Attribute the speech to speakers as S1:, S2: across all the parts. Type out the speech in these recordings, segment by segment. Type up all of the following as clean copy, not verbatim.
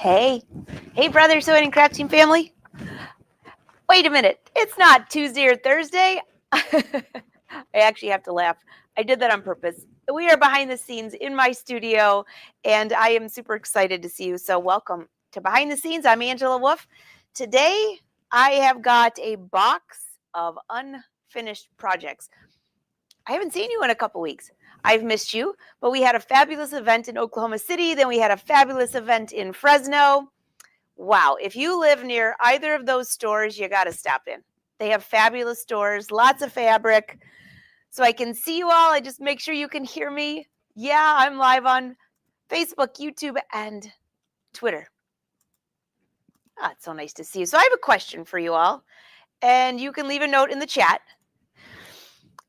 S1: Hey, brother sewing and crafting family. Wait a minute, it's not Tuesday or Thursday. I actually have to laugh. I did that on purpose. We are behind the scenes in my studio, and I am super excited to see you. So welcome to Behind the Scenes. I'm Angela Wolf. Today, I have got a box of unfinished projects. I haven't seen you in a couple weeks. I've missed you, but we had a fabulous event in Oklahoma City. Then we had a fabulous event in Fresno. Wow, if you live near either of those stores, you got to stop in. They have fabulous stores, lots of fabric. So I can see you all. I just make sure you can hear me. Yeah, I'm live on Facebook, YouTube, and Twitter. It's so nice to see you. So I have a question for you all, and you can leave a note in the chat.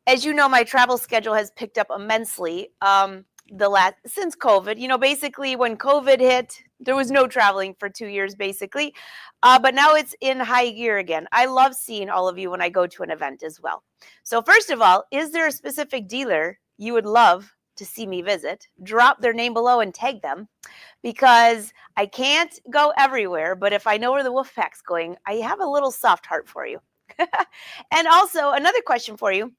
S1: As you know, my travel schedule has picked up immensely since COVID. Basically when COVID hit, there was no traveling for 2 years, basically. But now it's in high gear again. I love seeing all of you when I go to an event as well. So first of all, is there a specific dealer you would love to see me visit? Drop their name below and tag them, because I can't go everywhere. But if I know where the Wolfpack's going, I have a little soft heart for you. And also another question for you.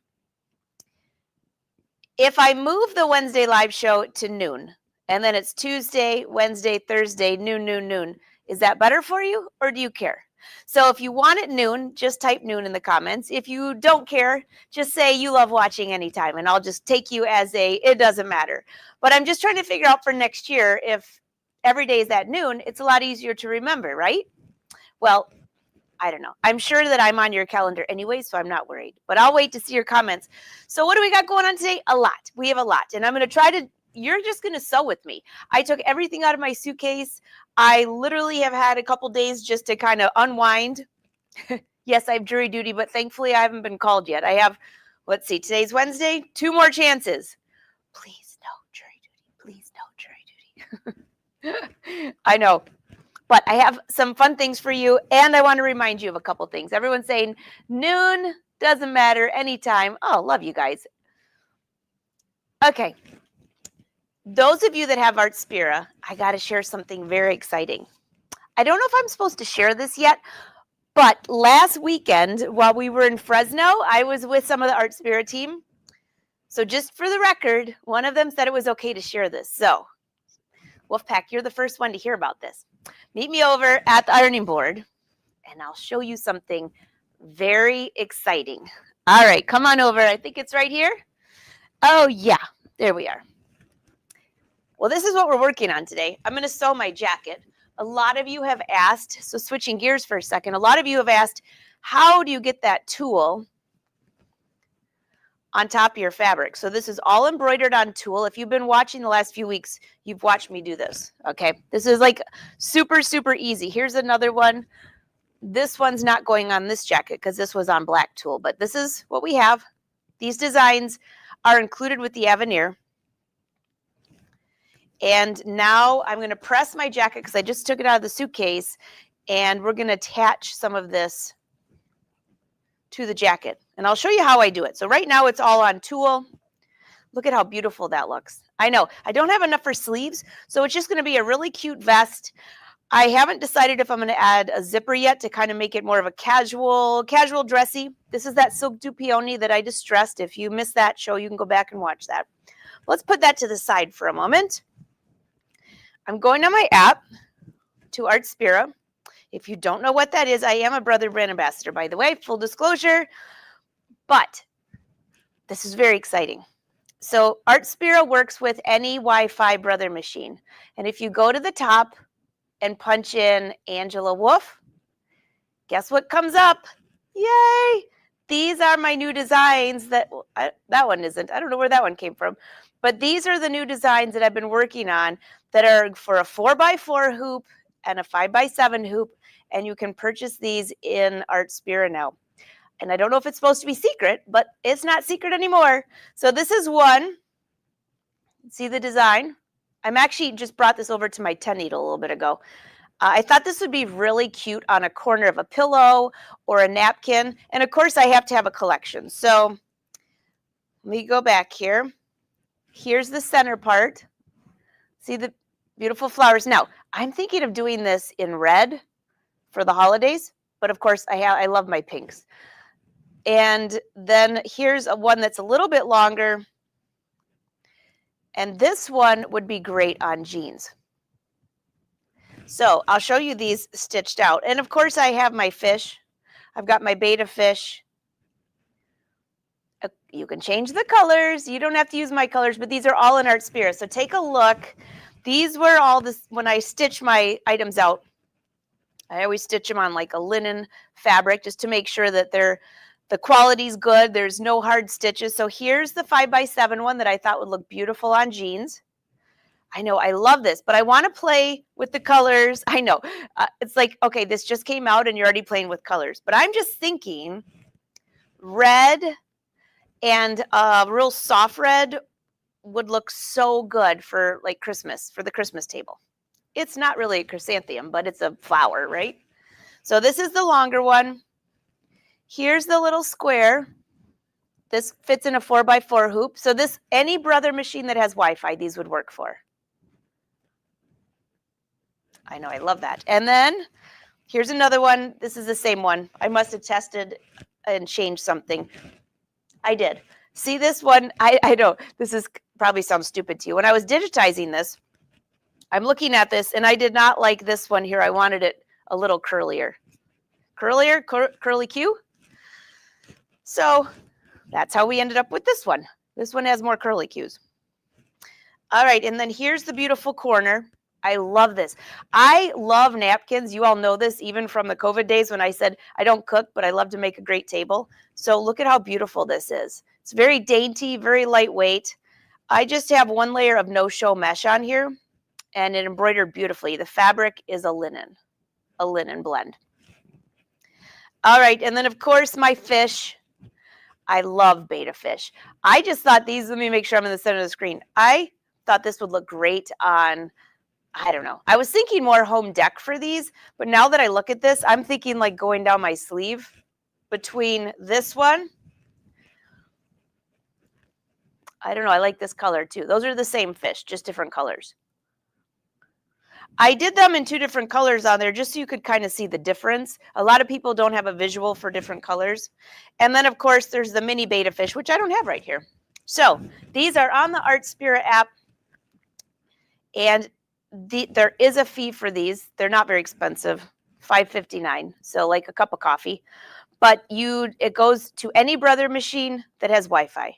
S1: If I move the Wednesday live show to noon, and then it's Tuesday, Wednesday, Thursday, noon, is that better for you, or do you care? So if you want it noon, just type noon in the comments. If you don't care, just say you love watching anytime, and I'll just take you as it doesn't matter. But I'm just trying to figure out for next year, if every day is at noon, it's a lot easier to remember, right? Well, I don't know. I'm sure that I'm on your calendar anyway, so I'm not worried. But I'll wait to see your comments. So what do we got going on today? A lot. We have a lot. And I'm going to try to, you're just going to sew with me. I took everything out of my suitcase. I literally have had a couple days just to kind of unwind. Yes, I have jury duty, but thankfully I haven't been called yet. I have, let's see, today's Wednesday, 2 more chances. Please no jury duty. Please no jury duty. I know. But I have some fun things for you, and I want to remind you of a couple things. Everyone's saying noon, doesn't matter, anytime. Oh, love you guys. Okay. Those of you that have Artspira, I got to share something very exciting. I don't know if I'm supposed to share this yet, but last weekend while we were in Fresno, I was with some of the Artspira team. So just for the record, one of them said it was okay to share this. So Wolfpack, you're the first one to hear about this. Meet me over at the ironing board, and I'll show you something very exciting. All right, come on over. I think it's right here. Oh, yeah, there we are. Well, this is what we're working on today. I'm going to sew my jacket. A lot of you have asked, so switching gears for a second, a lot of you have asked, how do you get that tulle on top of your fabric? So this is all embroidered on tulle. If you've been watching the last few weeks, you've watched me do this, okay? This is like super, super easy. Here's another one. This one's not going on this jacket because this was on black tulle, but this is what we have. These designs are included with the Avenir. And now I'm going to press my jacket because I just took it out of the suitcase, and we're going to attach some of this to the jacket. And I'll show you how I do it. So right now it's all on tulle. Look at how beautiful that looks. I know I don't have enough for sleeves, so it's just going to be a really cute vest. I haven't decided if I'm going to add a zipper yet to kind of make it more of a casual dressy. This is that silk du peony that I distressed. If you missed that show, you can go back and watch that. Let's put that to the side for a moment. I'm going on my app to Artspira. If you don't know what that is, I am a Brother brand ambassador, by the way, full disclosure. But this is very exciting. So Artspira works with any Wi-Fi Brother machine. And if you go to the top and punch in Angela Wolf, guess what comes up? Yay! These are my new designs that one isn't. I don't know where that one came from. But these are the new designs that I've been working on that are for a 4x4 hoop and a 5x7 hoop. And you can purchase these in Artspira now. And I don't know if it's supposed to be secret, but it's not secret anymore. So this is one. See the design? I'm actually just brought this over to my 10 needle a little bit ago. I thought this would be really cute on a corner of a pillow or a napkin. And of course, I have to have a collection. So let me go back here. Here's the center part. See Beautiful flowers. Now, I'm thinking of doing this in red for the holidays, but of course I love my pinks. And then here's one that's a little bit longer. And this one would be great on jeans. So I'll show you these stitched out. And of course I have my fish. I've got my beta fish. You can change the colors. You don't have to use my colors, but these are all in Art Spirit. So take a look. These were all this, when I stitch my items out, I always stitch them on like a linen fabric just to make sure that the quality's good. There's no hard stitches. So here's the 5x7 one that I thought would look beautiful on jeans. I know, I love this, but I want to play with the colors. I know. It's like, okay, this just came out and you're already playing with colors. But I'm just thinking red and real soft red would look so good for like Christmas, for the Christmas table. It's not really a chrysanthemum, but it's a flower, right? So this is the longer one. Here's the little square. This fits in a 4x4 hoop. So this, any Brother machine that has Wi-Fi, these would work for. I know, I love that. And then here's another one. This is the same one. I must have tested and changed something. I did. See this one? I know this is probably sounds stupid to you. When I was digitizing this, I'm looking at this and I did not like this one here. I wanted it a little curlier. Curly Q. So that's how we ended up with this one. This one has more curly Qs. All right, and then here's the beautiful corner. I love this. I love napkins. You all know this even from the COVID days when I said I don't cook, but I love to make a great table. So look at how beautiful this is. It's very dainty, very lightweight. I just have one layer of no-show mesh on here, and it embroidered beautifully. The fabric is a linen blend. All right, and then of course my fish. I love beta fish. I just thought these, let me make sure I'm in the center of the screen. I thought this would look great on, I don't know. I was thinking more home deck for these, but now that I look at this, I'm thinking like going down my sleeve between this one. I don't know. I like this color too. Those are the same fish, just different colors. I did them in two different colors on there just so you could kind of see the difference. A lot of people don't have a visual for different colors. And then, of course, there's the mini beta fish, which I don't have right here. So these are on the Art Spirit app. And there is a fee for these. They're not very expensive, $5.59. So like a cup of coffee. But it goes to any Brother machine that has Wi-Fi.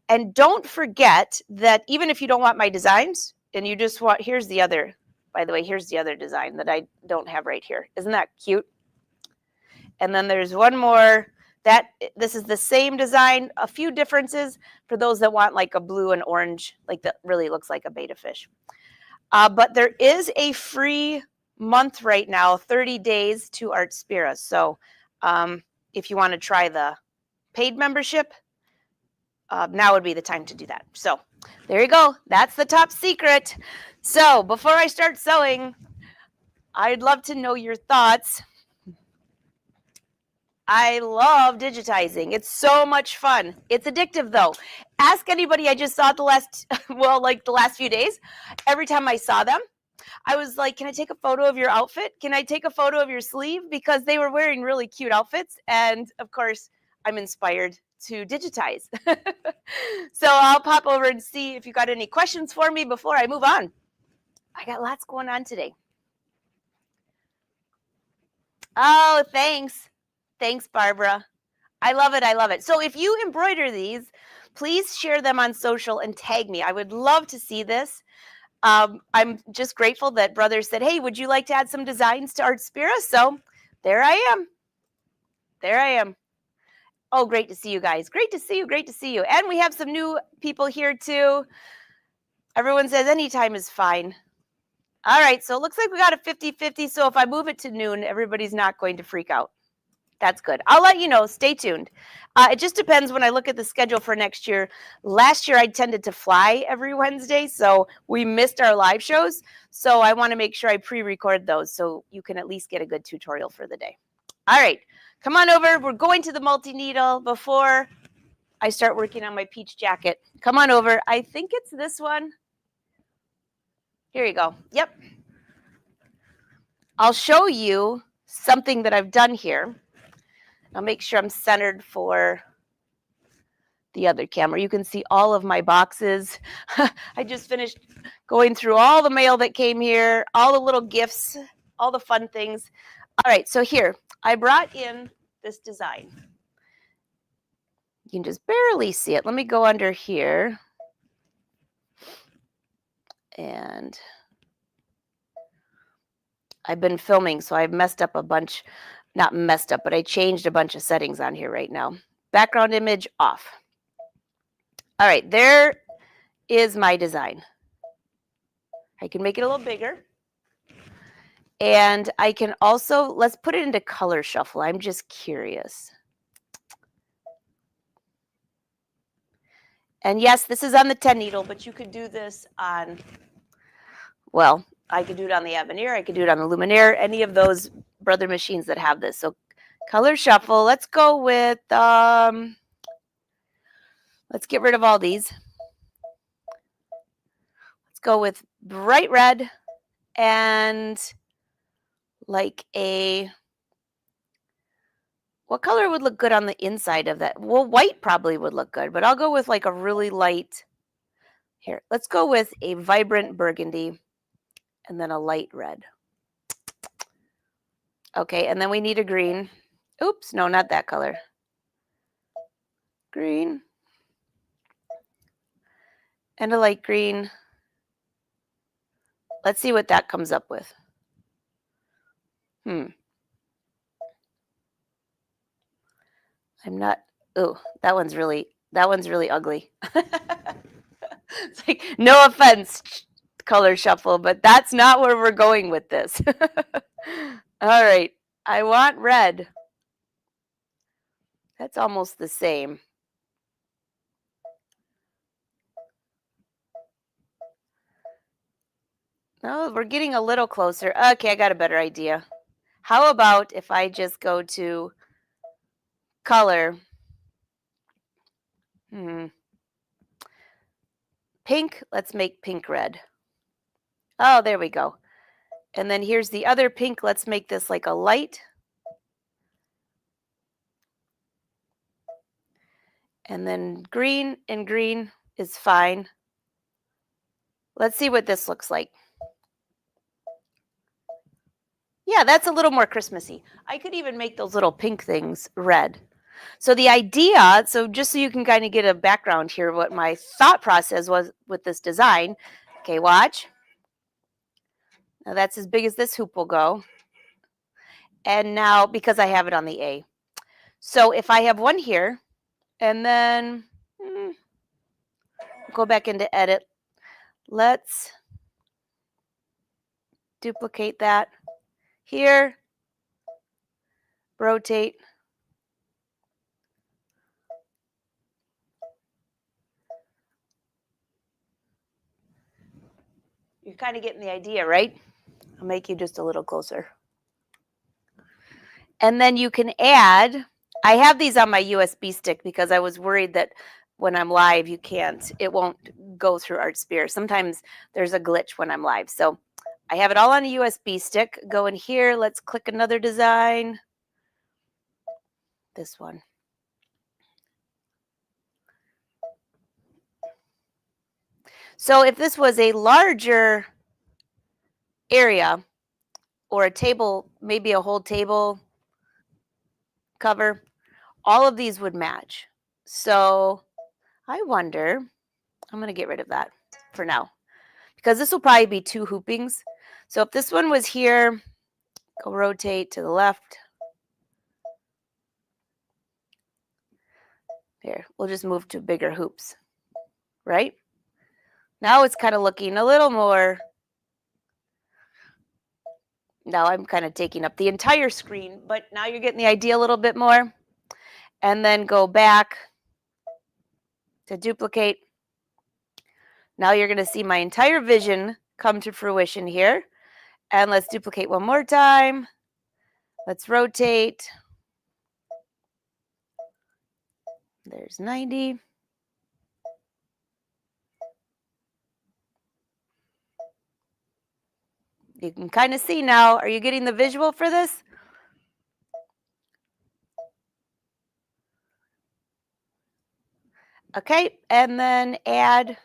S1: And don't forget that even if you don't want my designs and you just want, here's the other. By the way, here's the other design that I don't have right here. Isn't that cute? And then there's one more. This is the same design, a few differences for those that want like a blue and orange, like that really looks like a beta fish. But there is a free month right now, 30 days to Art Spirit. So if you want to try the paid membership, now would be the time to do that. So there you go. That's the top secret. So before I start sewing, I'd love to know your thoughts. I love digitizing. It's so much fun. It's addictive though. Ask anybody I just saw the last few days. Every time I saw them, I was like, can I take a photo of your outfit? Can I take a photo of your sleeve? Because they were wearing really cute outfits. And of course, I'm inspired to digitize. So I'll pop over and see if you got any questions for me before I move on. I got lots going on today. Oh, thanks. Thanks, Barbara. I love it. I love it. So if you embroider these, please share them on social and tag me. I would love to see this. I'm just grateful that Brother said, hey, would you like to add some designs to Art Spirit? So there I am. There I am. Oh, great to see you guys. Great to see you. Great to see you. And we have some new people here too. Everyone says anytime is fine. All right, so it looks like we got a 50-50. So if I move it to noon, everybody's not going to freak out. That's good. I'll let you know. Stay tuned. It just depends when I look at the schedule for next year. Last year, I tended to fly every Wednesday, so we missed our live shows. So I want to make sure I pre-record those so you can at least get a good tutorial for the day. All right, come on over. We're going to the multi-needle before I start working on my peach jacket. Come on over. I think it's this one. Here you go. Yep. I'll show you something that I've done here. I'll make sure I'm centered for the other camera. You can see all of my boxes. I just finished going through all the mail that came here, all the little gifts, all the fun things. All right, so here, I brought in this design. You can just barely see it. Let me go under here. And I've been filming, so I've messed up a bunch. Not messed up, but I changed a bunch of settings on here right now. Background image off. All right, there is my design. I can make it a little bigger. And I can also, let's put it into color shuffle. I'm just curious. And yes, this is on the 10 needle, but you could do this on, well, I could do it on the Avenir. I could do it on the Luminaire, any of those brother machines that have this. So color shuffle, let's go with, let's get rid of all these. Let's go with bright red and like a, what color would look good on the inside of that? Well, white probably would look good, but I'll go with like a really light, here, let's go with a vibrant burgundy and then a light red. Okay, and then we need a green. Oops, no, not that color. Green. And a light green. Let's see what that comes up with. I'm not, oh, that one's really ugly. It's like, no offense, color shuffle, but that's not where we're going with this. All right, I want red. That's almost the same. Oh, we're getting a little closer. Okay, I got a better idea. How about if I just go to color? Pink, let's make pink red. Oh, there we go. And then here's the other pink. Let's make this like a light. And then green and green is fine. Let's see what this looks like. Yeah, that's a little more Christmassy. I could even make those little pink things red. So the idea, so just so you can kind of get a background here, what my thought process was with this design. Okay, watch. Now that's as big as this hoop will go. And now, because I have it on the A. So if I have one here, and then go back into edit. Let's duplicate that here. Rotate. You're kind of getting the idea, right? I'll make you just a little closer. And then you can add, I have these on my USB stick because I was worried that when I'm live, it won't go through ArtSphere. Sometimes there's a glitch when I'm live. So I have it all on a USB stick. Go in here. Let's click another design. This one. So if this was a larger area or a table, maybe a whole table cover, all of these would match. So I wonder, I'm going to get rid of that for now because this will probably be two hoopings. So if this one was here, go rotate to the left. Here, we'll just move to bigger hoops, right? Now it's kind of looking a little more. Now I'm kind of taking up the entire screen, but now you're getting the idea a little bit more. And then go back to duplicate. Now you're going to see my entire vision come to fruition here. And let's duplicate one more time. Let's rotate. There's 90. You can kind of see now. Are you getting the visual for this? Okay, and then add.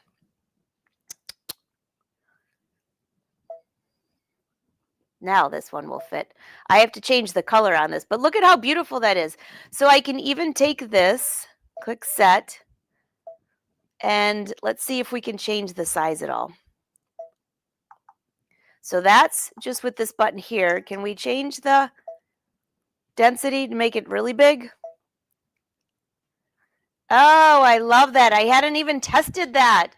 S1: Now this one will fit. I have to change the color on this, but look at how beautiful that is. So I can even take this, click set, and let's see if we can change the size at all. So that's just with this button here. Can we change the density to make it really big? Oh, I love that. I hadn't even tested that.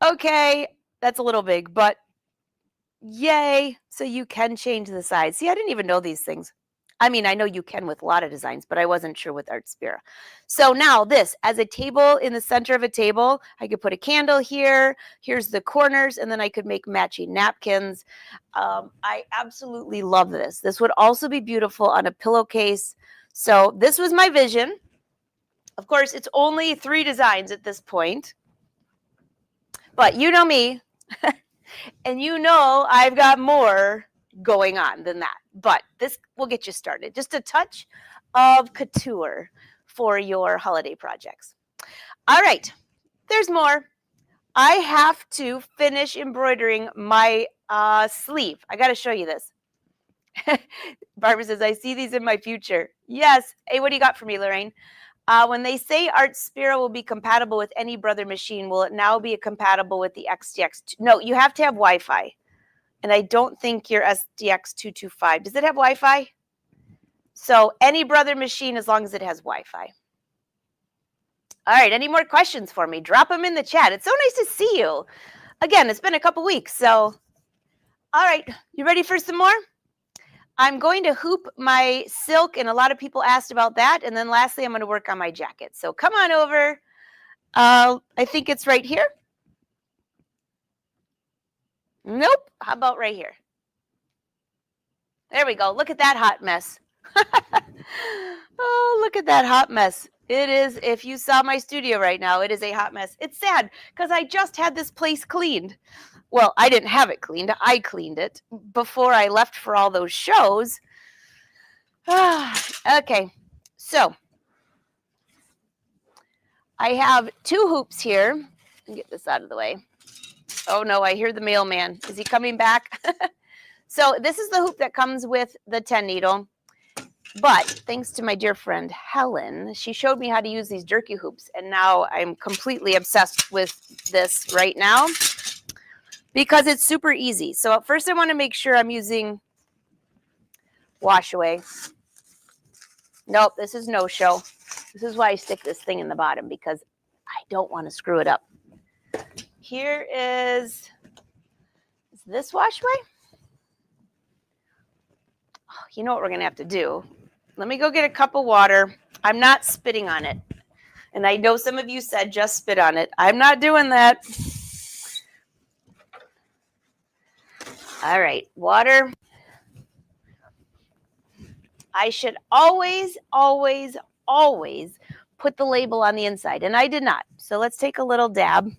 S1: Okay, that's a little big, but yay. So you can change the size. See, I didn't even know these things. I mean, I know you can with a lot of designs, but I wasn't sure with Artspira. So now this, as a table in the center of a table, I could put a candle here. Here's the corners, and then I could make matching napkins. I absolutely love this. This would also be beautiful on a pillowcase. So this was my vision. Of course, it's only 3 designs at this point. But you know me, and you know I've got more going on than that. But this will get you started. Just a touch of couture for your holiday projects. All right, there's more. I have to finish embroidering my sleeve. I got to show you this. Barbara says, I see these in my future. Yes. Hey, what do you got for me, Lorraine? When they say Artspira will be compatible with any Brother machine, will it now be compatible with the XDX? No, you have to have Wi-Fi. And I don't think your SDX225. Does it have Wi-Fi? So any Brother machine, as long as it has Wi-Fi. All right, any more questions for me? Drop them in the chat. It's so nice to see you. Again, it's been a couple weeks, so. All right, you ready for some more? I'm going to hoop my silk, and a lot of people asked about that. And then lastly, I'm going to work on my jacket. So come on over. I think it's right here. Nope. How about right here? There we go. Look at that hot mess. Oh, look at that hot mess. It is, if you saw my studio right now, it is a hot mess. It's sad because I just had this place cleaned. Well, I didn't have it cleaned. I cleaned it before I left for all those shows. Okay, so I have 2 hoops here. Let me get this out of the way. Oh no, I hear the mailman. Is he coming back? So this is the hoop that comes with the 10 needle. But thanks to my dear friend Helen, she showed me how to use these jerky hoops. And now I'm completely obsessed with this right now because it's super easy. So at first I want to make sure I'm using wash away. Nope, this is no show. This is why I stick this thing in the bottom, because I don't want to screw it up. Here is this wash away? Oh, you know what we're going to have to do? Let me go get a cup of water. I'm not spitting on it. And I know some of you said just spit on it. I'm not doing that. All right, water. I should always, always, always put the label on the inside, and I did not. So let's take a little dab.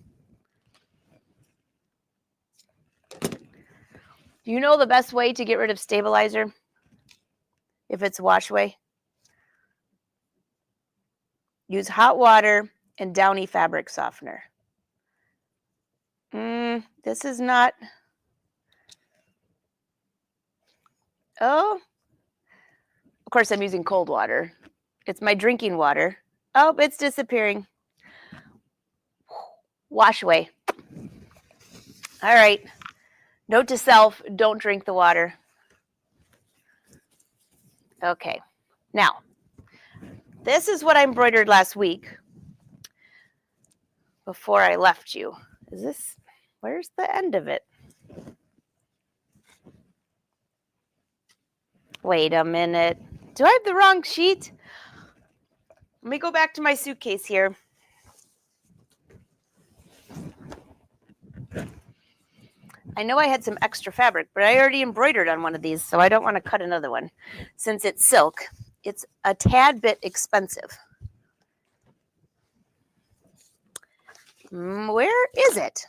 S1: Do you know the best way to get rid of stabilizer if it's wash away? Use hot water and Downy fabric softener. This is not. Oh, of course I'm using cold water. It's my drinking water. Oh, it's disappearing. Wash away. All right. Note to self, don't drink the water. Okay. Now, this is what I embroidered last week before I left you. Is this, where's the end of it? Wait a minute. Do I have the wrong sheet? Let me go back to my suitcase here. I know I had some extra fabric, but I already embroidered on one of these, so I don't want to cut another one. Since it's silk, it's a tad bit expensive. Where is it?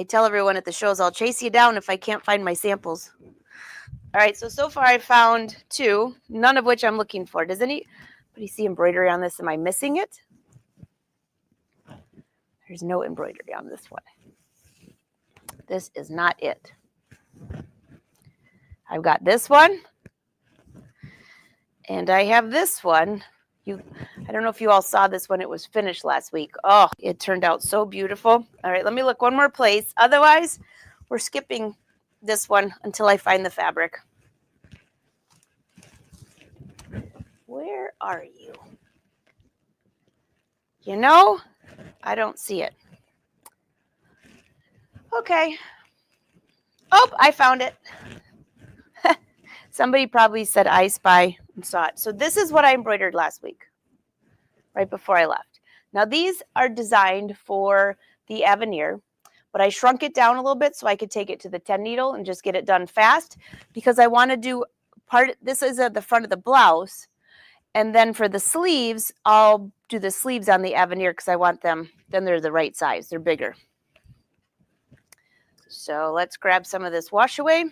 S1: I tell everyone at the shows, I'll chase you down if I can't find my samples. All right, so far I found 2, none of which I'm looking for. Does anybody see embroidery on this? Am I missing it? There's no embroidery on this one. This is not it. I've got this one, and I have this one. I don't know if you all saw this when it was finished last week. Oh, it turned out so beautiful. All right, let me look one more place. Otherwise, we're skipping this one until I find the fabric. Where are you? You know, I don't see it. Okay. Oh, I found it. Somebody probably said I spy and saw it. So this is what I embroidered last week, right before I left. Now these are designed for the Avenir, but I shrunk it down a little bit so I could take it to the 10 needle and just get it done fast, because I want to do this is at the front of the blouse, and then for the sleeves, I'll do the sleeves on the Avenir because I want them, then they're the right size, they're bigger. So let's grab some of this wash away.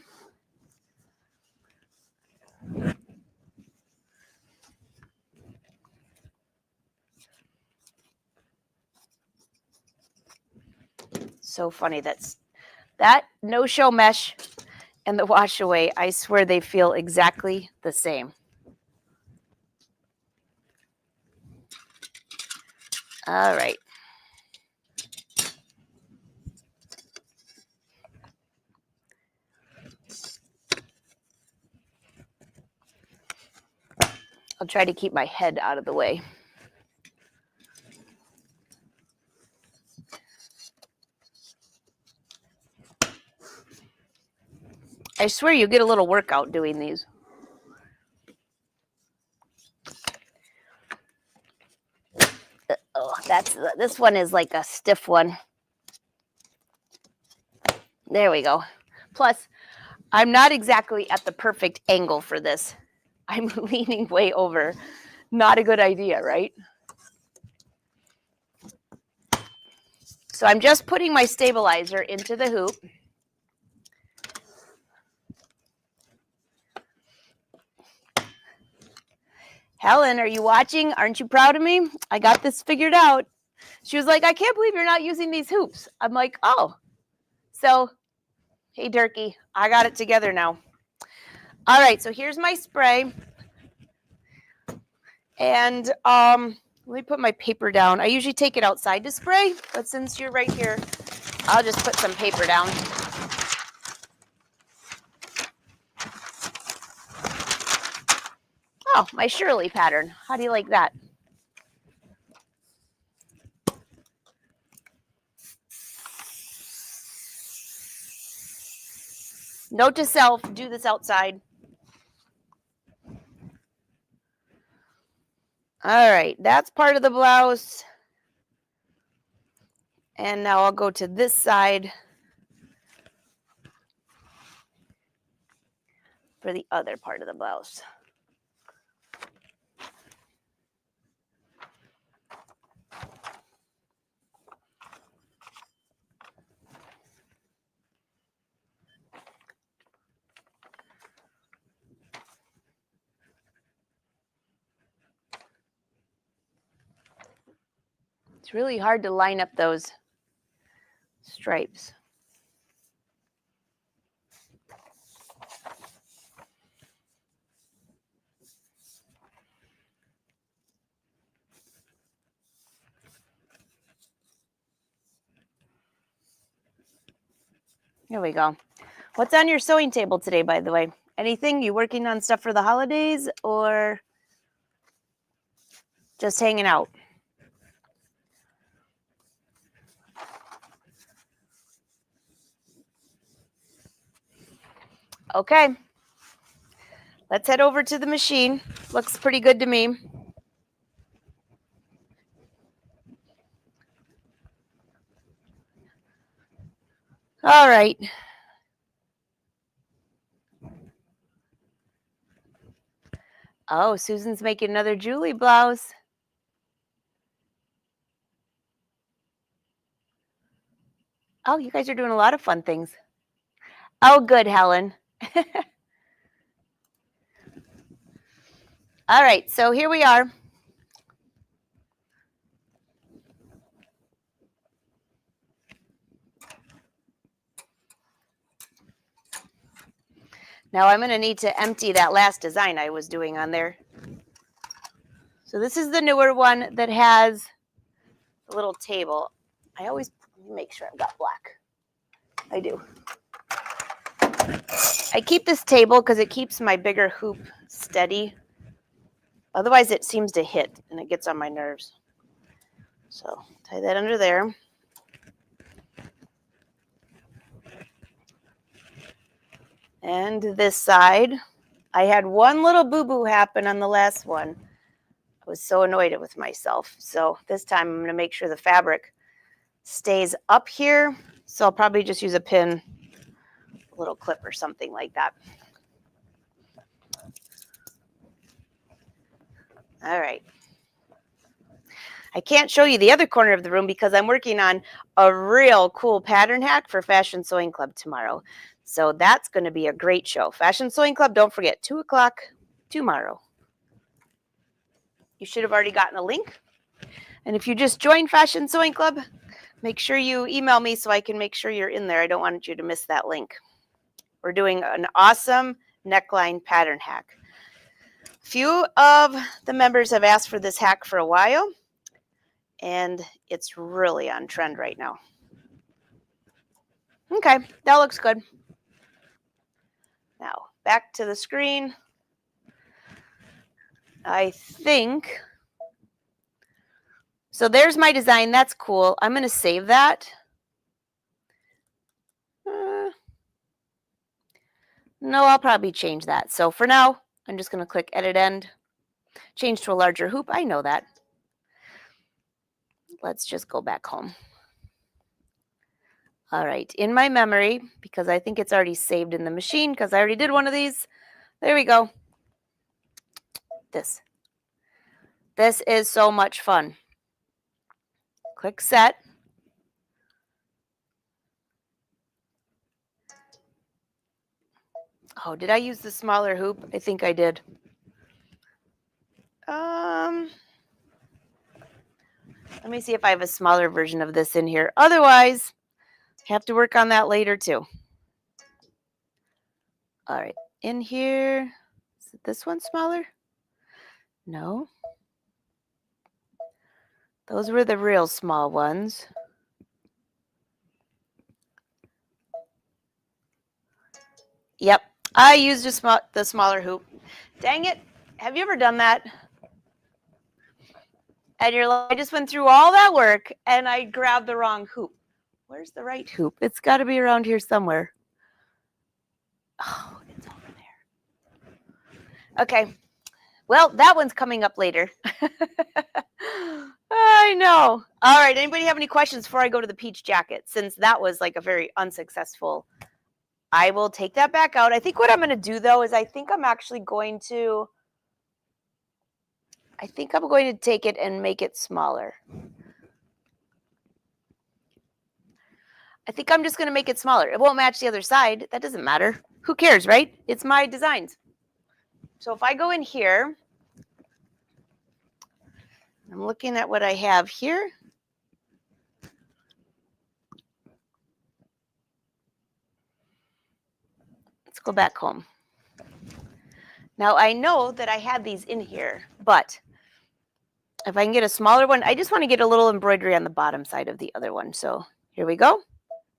S1: So funny, that no-show mesh and the wash away, I swear they feel exactly the same. All right. I'll try to keep my head out of the way. I swear you get a little workout doing these. Oh, this one is like a stiff one. There we go. Plus, I'm not exactly at the perfect angle for this. I'm leaning way over. Not a good idea, right? So I'm just putting my stabilizer into the hoop. Helen, are you watching? Aren't you proud of me? I got this figured out. She was like, I can't believe you're not using these hoops. I'm like, oh. So, hey, Durkee, I got it together now. All right, so here's my spray. And let me put my paper down. I usually take it outside to spray, but since you're right here, I'll just put some paper down. Oh, my Shirley pattern. How do you like that? Note to self, do this outside. All right, that's part of the blouse. And now I'll go to this side for the other part of the blouse. It's really hard to line up those stripes. Here we go. What's on your sewing table today, by the way? Anything? You working on stuff for the holidays or just hanging out? Okay. Let's head over to the machine. Looks pretty good to me. All right. Oh, Susan's making another Julie blouse. Oh, you guys are doing a lot of fun things. Oh, good, Helen. All right, so here we are. Now I'm going to need to empty that last design I was doing on there. So this is the newer one that has a little table. I always make sure I've got black. I do. I keep this table because it keeps my bigger hoop steady. Otherwise it seems to hit and it gets on my nerves. So tie that under there. And this side, I had one little boo-boo happen on the last one. I was so annoyed with myself. So this time I'm going to make sure the fabric stays up here. So I'll probably just use a pin, a little clip or something like that. All right. I can't show you the other corner of the room because I'm working on a real cool pattern hack for Fashion Sewing Club tomorrow. So that's going to be a great show. Fashion Sewing Club, don't forget, 2 o'clock tomorrow. You should have already gotten a link. And if you just joined Fashion Sewing Club, make sure you email me so I can make sure you're in there. I don't want you to miss that link. We're doing an awesome neckline pattern hack. Few of the members have asked for this hack for a while, and it's really on trend right now. Okay, that looks good. Now, back to the screen. I think, so there's my design. That's cool. I'm going to save that. No, I'll probably change that. So for now, I'm just going to click Edit End, change to a larger hoop. I know that. Let's just go back home. All right, in my memory, because I think it's already saved in the machine because I already did one of these. There we go. This is so much fun. Click Set. Oh, did I use the smaller hoop? I think I did. Let me see if I have a smaller version of this in here. Otherwise, I have to work on that later too. All right, in here, is this one smaller? No. Those were the real small ones. Yep, I used the smaller hoop. Dang it, have you ever done that? And you're like, I just went through all that work and I grabbed the wrong hoop. Where's the right hoop? It's got to be around here somewhere. Oh, it's over there. Okay, well, that one's coming up later. I know. All right, anybody have any questions before I go to the peach jacket? Since that was like a very unsuccessful, I will take that back out. I think what I'm going to do, though, is I think I'm going to take it and make it smaller. I think I'm just going to make it smaller. It won't match the other side. That doesn't matter. Who cares, right? It's my designs. So if I go in here, I'm looking at what I have here. Let's go back home. Now, I know that I had these in here, but if I can get a smaller one, I just want to get a little embroidery on the bottom side of the other one. So here we go.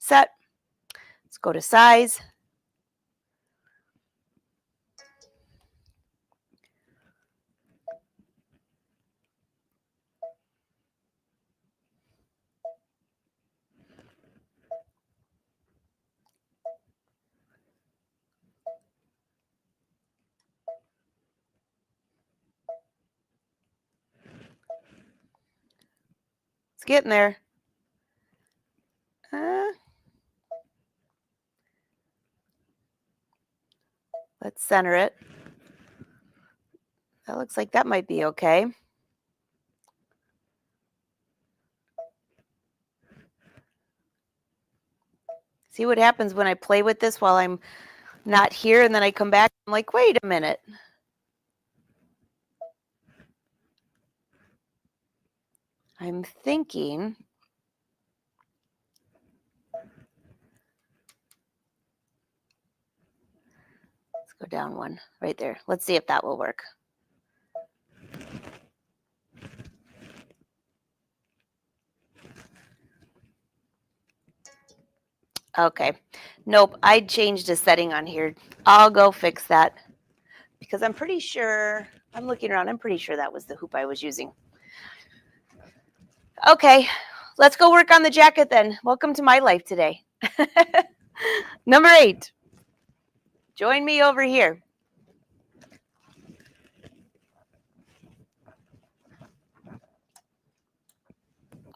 S1: Set. Let's go to size. It's getting there. Let's center it. That looks like that might be okay. See what happens when I play with this while I'm not here, and then I come back, I'm like, wait a minute. I'm thinking let's go down one right there. Let's see if that will work. Okay. Nope, I changed a setting on here. I'll go fix that because I'm pretty sure, I'm looking around, I'm pretty sure that was the hoop I was using. Okay, let's go work on the jacket then. Welcome to my life today. Number 8. Join me over here.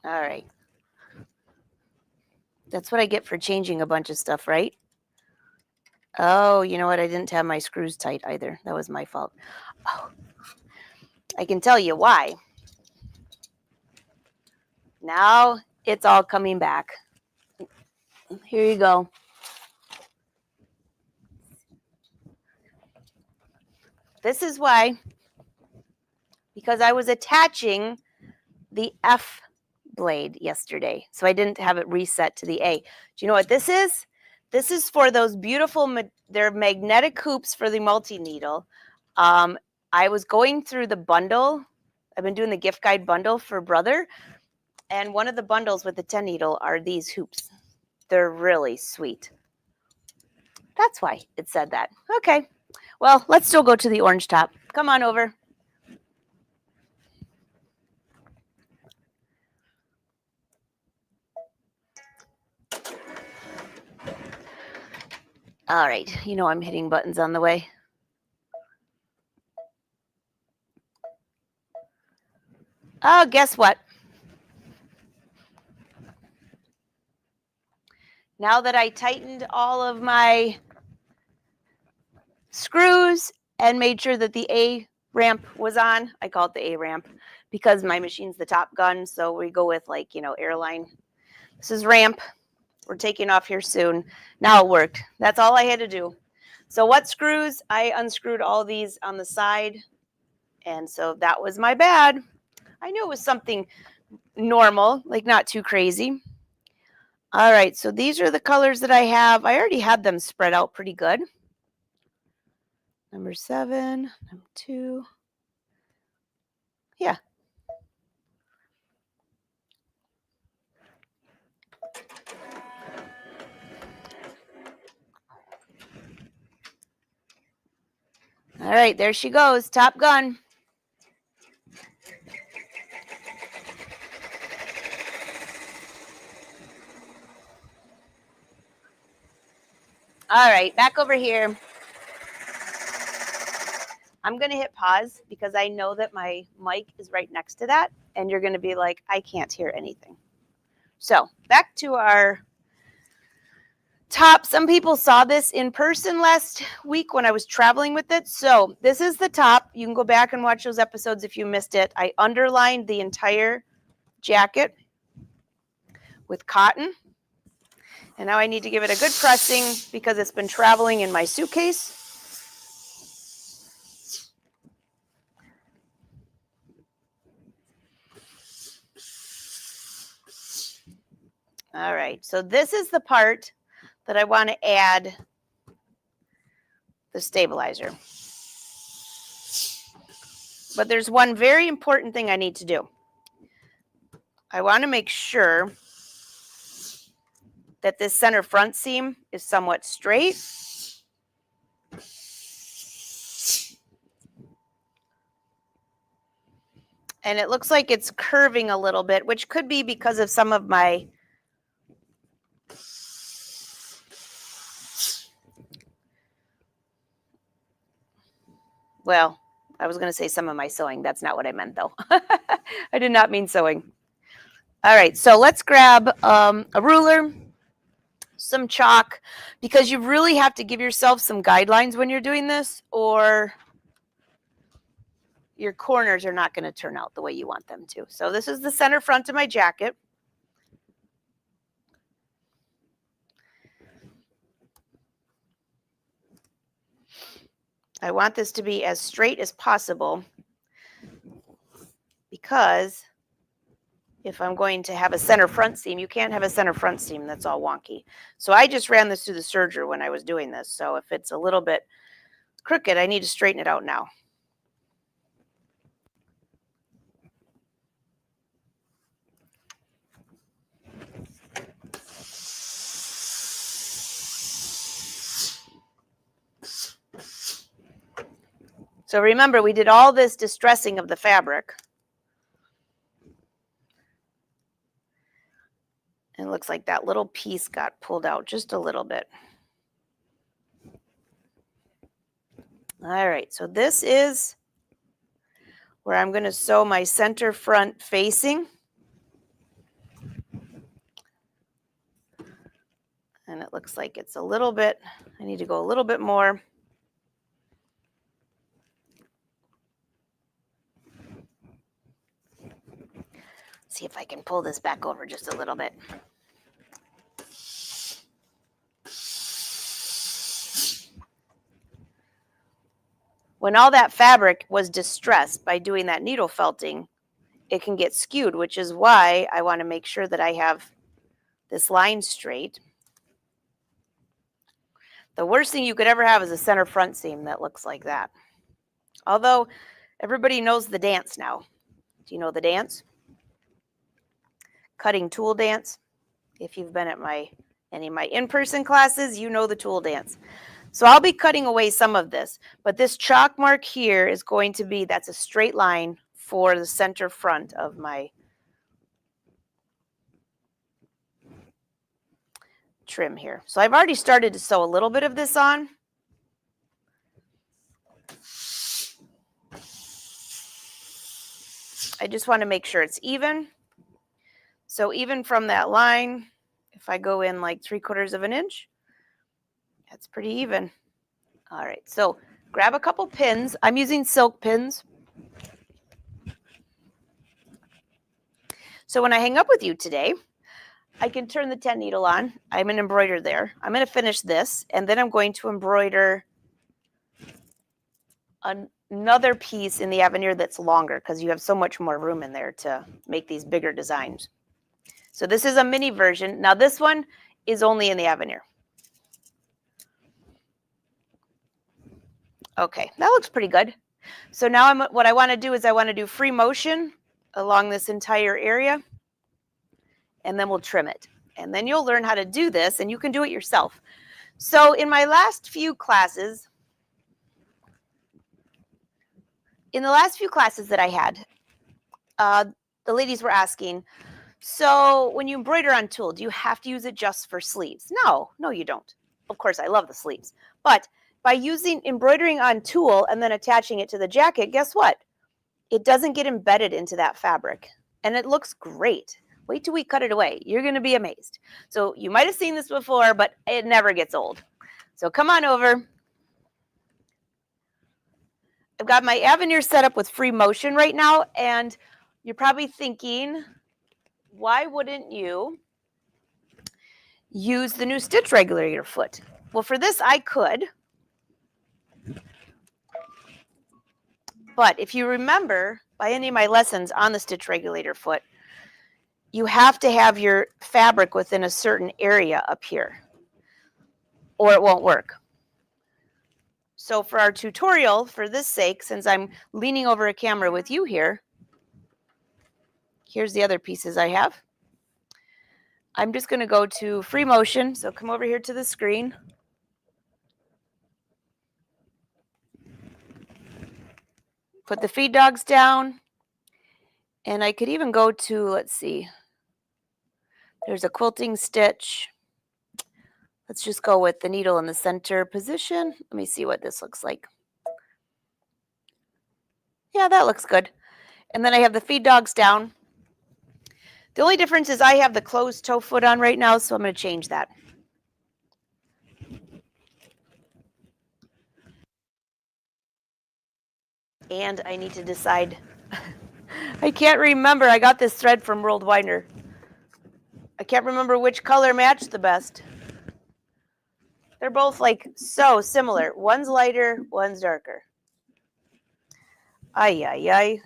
S1: All right. That's what I get for changing a bunch of stuff, right? Oh, you know what? I didn't have my screws tight either. That was my fault. Oh, I can tell you why. Now it's all coming back. Here you go. This is why, because I was attaching the F blade yesterday, so I didn't have it reset to the A. Do you know what this is? This is for those beautiful, they're magnetic hoops for the multi-needle. I was going through the bundle. I've been doing the gift guide bundle for Brother, and one of the bundles with the 10 needle are these hoops. They're really sweet. That's why it said that. Okay, well, let's still go to the orange top. Come on over. All right, you know I'm hitting buttons on the way. Oh, guess what? Now that I tightened all of my screws and made sure that the A ramp was on, I call it the A ramp because my machine's the Top Gun, so we go with like, you know, airline. This is ramp. We're taking off here soon. Now it worked. That's all I had to do. So what screws? I unscrewed all these on the side, and so that was my bad. I knew it was something normal, like not too crazy. All right, so these are the colors that I have. I already had them spread out pretty good. Number 7, number 2. Yeah. All right, there she goes, Top Gun. All right, back over here. I'm going to hit pause because I know that my mic is right next to that, and you're going to be like, I can't hear anything. So back to our top. Some people saw this in person last week when I was traveling with it. So this is the top. You can go back and watch those episodes if you missed it. I underlined the entire jacket with cotton. And now I need to give it a good pressing because it's been traveling in my suitcase. All right, so this is the part that I want to add the stabilizer. But there's one very important thing I need to do. I want to make sure that this center front seam is somewhat straight. And it looks like it's curving a little bit, which could be because of some of my well, I was going to say some of my sewing. That's not what I meant, though. I did not mean sewing. All right, so let's grab a ruler, some chalk, because you really have to give yourself some guidelines when you're doing this, or your corners are not going to turn out the way you want them to. So this is the center front of my jacket. I want this to be as straight as possible because if I'm going to have a center front seam, you can't have a center front seam that's all wonky. So I just ran this through the serger when I was doing this. So if it's a little bit crooked, I need to straighten it out now. So remember, we did all this distressing of the fabric. And it looks like that little piece got pulled out just a little bit. All right, so this is where I'm going to sew my center front facing. And it looks like it's a little bit, I need to go a little bit more. See if I can pull this back over just a little bit. When all that fabric was distressed by doing that needle felting, it can get skewed, which is why I want to make sure that I have this line straight. The worst thing you could ever have is a center front seam that looks like that. Although everybody knows the dance now. Do you know the dance? Cutting tool dance. If you've been at any of my in-person classes, you know the tool dance. So I'll be cutting away some of this, but this chalk mark here is going to be, that's a straight line for the center front of my trim here. So I've already started to sew a little bit of this on. I just want to make sure it's even. So even from that line, if I go in like 3/4 of an inch, that's pretty even. All right, so grab a couple pins. I'm using silk pins. So when I hang up with you today, I can turn the 10 needle on. I'm going to embroider there. I'm going to finish this, and then I'm going to embroider another piece in the Avenir that's longer because you have so much more room in there to make these bigger designs. So this is a mini version. Now this one is only in the Avenir. Okay, that looks pretty good. So now what I want to do is I want to do free motion along this entire area, and then we'll trim it. And then you'll learn how to do this, and you can do it yourself. So in my last few classes, that I had, the ladies were asking, so when you embroider on tulle, do you have to use it just for sleeves? No, you don't. Of course, I love the sleeves. But by embroidering on tulle and then attaching it to the jacket, guess what? It doesn't get embedded into that fabric. And it looks great. Wait till we cut it away. You're going to be amazed. So you might have seen this before, but it never gets old. So come on over. I've got my Avenir set up with free motion right now. And you're probably thinking, why wouldn't you use the new stitch regulator foot? Well, for this, I could. But if you remember, by any of my lessons on the stitch regulator foot, you have to have your fabric within a certain area up here, or it won't work. So for our tutorial, for this sake, since I'm leaning over a camera with you here, here's the other pieces I have. I'm just going to go to free motion. So come over here to the screen. Put the feed dogs down. And I could even go to, let's see, there's a quilting stitch. Let's just go with the needle in the center position. Let me see what this looks like. Yeah, that looks good. And then I have the feed dogs down. The only difference is I have the closed toe foot on right now, so I'm going to change that. And I need to decide. I can't remember. I got this thread from World Winder. I can't remember which color matched the best. They're both like so similar. One's lighter, one's darker. Ay, ay, ay.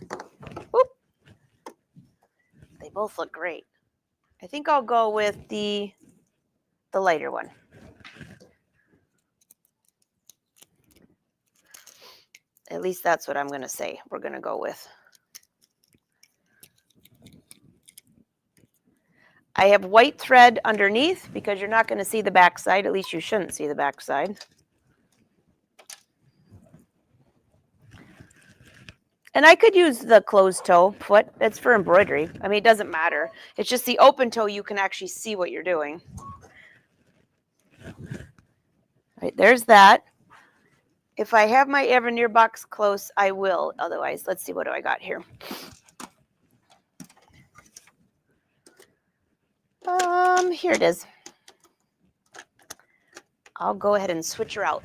S1: Whoop. They both look great. I think I'll go with the lighter one. At least that's what I'm going to say. We're going to go with. I have white thread underneath because you're not going to see the back side. At least you shouldn't see the back side. And I could use the closed toe foot. It's for embroidery. I mean, it doesn't matter. It's just the open toe you can actually see what you're doing. Right, there's that. If I have my Avenir box close, I will. Otherwise, let's see, what do I got here? Here it is. I'll go ahead and switch her out.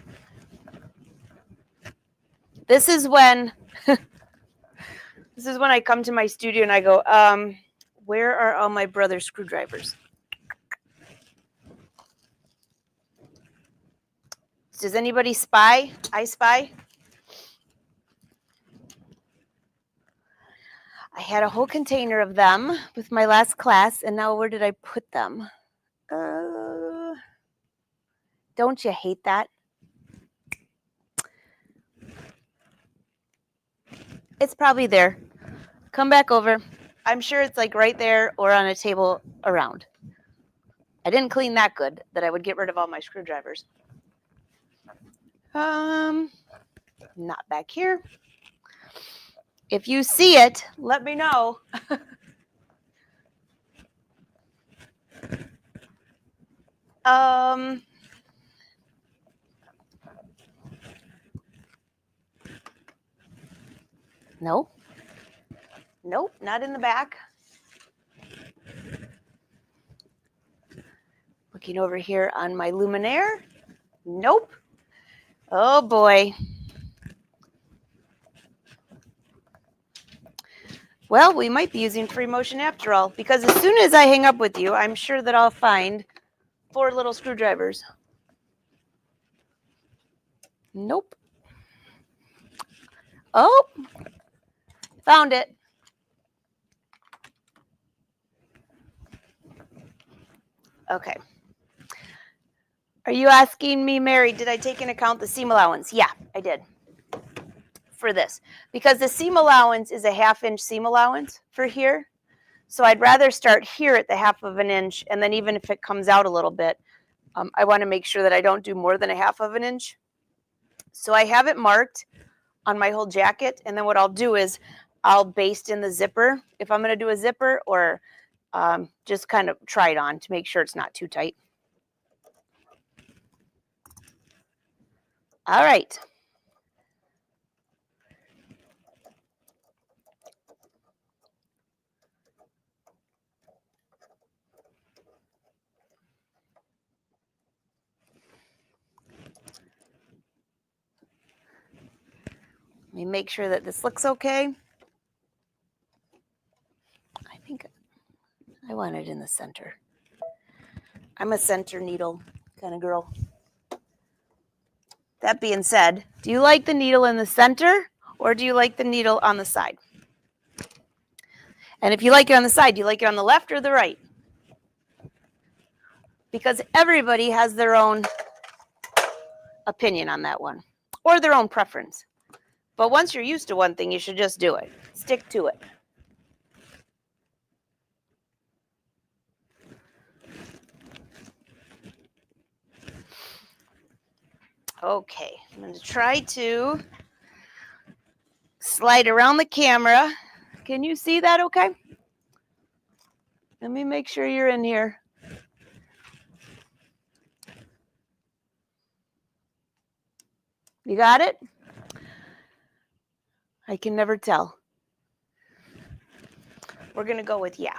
S1: This is when I come to my studio and I go, where are all my brother's screwdrivers? Does anybody spy? I spy. I had a whole container of them with my last class, and now where did I put them? Don't you hate that? It's probably there. Come back over. I'm sure it's like right there or on a table around. I didn't clean that good that I would get rid of all my screwdrivers. Not back here. If you see it, let me know. No. Nope, not in the back. Looking over here on my luminaire. Nope. Oh boy. Well, we might be using free motion after all, because as soon as I hang up with you, I'm sure that I'll find 4 little screwdrivers. Nope. Oh, found it. Okay. Are you asking me, Mary, did I take into account the seam allowance? Yeah, I did. For this, because the seam allowance is a 1/2 inch seam allowance for here. So I'd rather start here at the 1/2 inch, and then even if it comes out a little bit, I want to make sure that I don't do more than a 1/2 inch. So I have it marked on my whole jacket, and then what I'll do is I'll baste in the zipper if I'm going to do a zipper, or just kind of try it on to make sure it's not too tight. All right. Let me make sure that this looks okay. I think I want it in the center. I'm a center needle kind of girl. That being said, do you like the needle in the center, or do you like the needle on the side? And if you like it on the side, do you like it on the left or the right? Because everybody has their own opinion on that one, or their own preference. But once you're used to one thing, you should just do it. Stick to it. Okay, I'm going to try to slide around the camera. Can you see that okay? Let me make sure you're in here. You got it? I can never tell. We're going to go with yeah.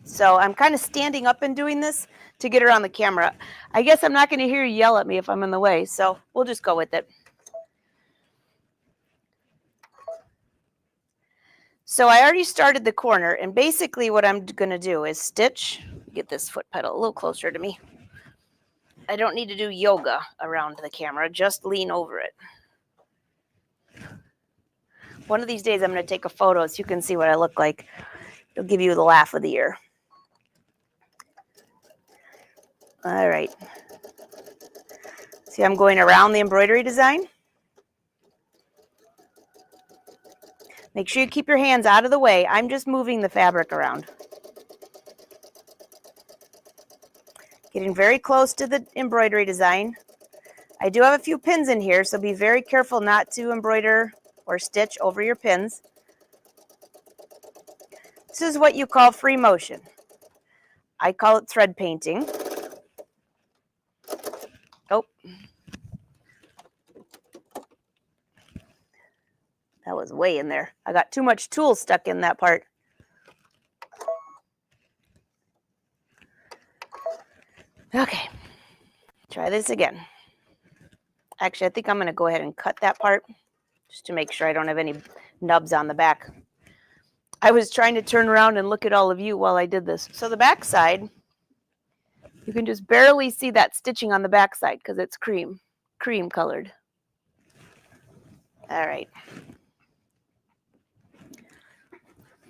S1: So I'm kind of standing up and doing this to get her on the camera. I guess I'm not going to hear you yell at me if I'm in the way, so we'll just go with it. So I already started the corner, and basically what I'm going to do is stitch. Get this foot pedal a little closer to me. I don't need to do yoga around the camera, just lean over it. One of these days I'm going to take a photo so you can see what I look like. It'll give you the laugh of the year. All right. See, I'm going around the embroidery design. Make sure you keep your hands out of the way. I'm just moving the fabric around. Getting very close to the embroidery design. I do have a few pins in here, so be very careful not to embroider or stitch over your pins. This is what you call free motion. I call it thread painting. Oh. That was way in there. I got too much tool stuck in that part. Okay, try this again. Actually, I think I'm going to go ahead and cut that part just to make sure I don't have any nubs on the back. I was trying to turn around and look at all of you while I did this. So the back side, you can just barely see that stitching on the back side because it's cream colored. All right.